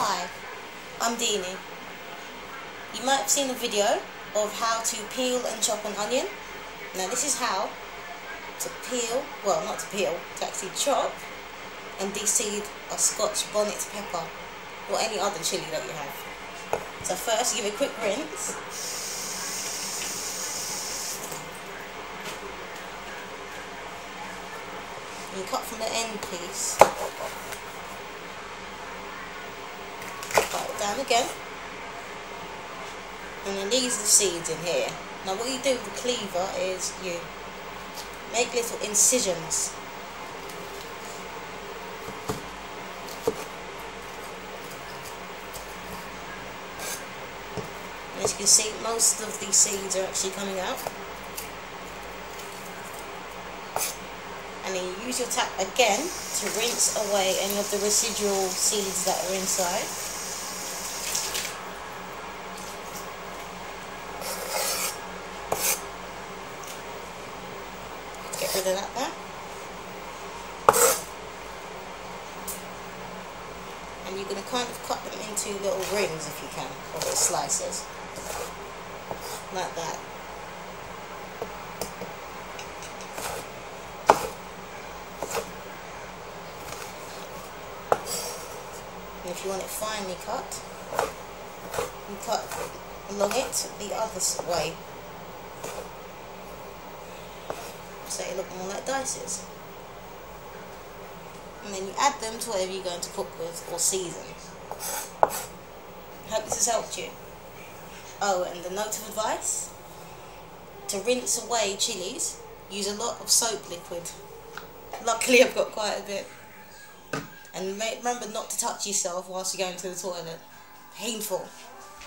Hi, I'm Deanie. You might have seen a video of how to peel and chop an onion. Now this is how to peel, well not to peel, to actually chop and deseed a Scotch bonnet pepper or any other chilli that you have. So first give it a quick rinse. And you cut from the end piece. Cut it down again. And then these are the seeds in here. Now what you do with the cleaver is you make little incisions. And as you can see, most of these seeds are actually coming out. And then you use your tap again to rinse away any of the residual seeds that are inside. Get rid of that there. And you're going to kind of cut them into little rings if you can, or little slices. Like that. And if you want it finely cut, you cut along it the other way. So they look more like dices. And then you add them to whatever you're going to cook with or season. Hope this has helped you. Oh, and the note of advice: to rinse away chilies, use a lot of soap liquid. Luckily I've got quite a bit. And remember not to touch yourself whilst you're going to the toilet. Painful.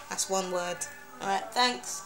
That's one word. Alright, thanks.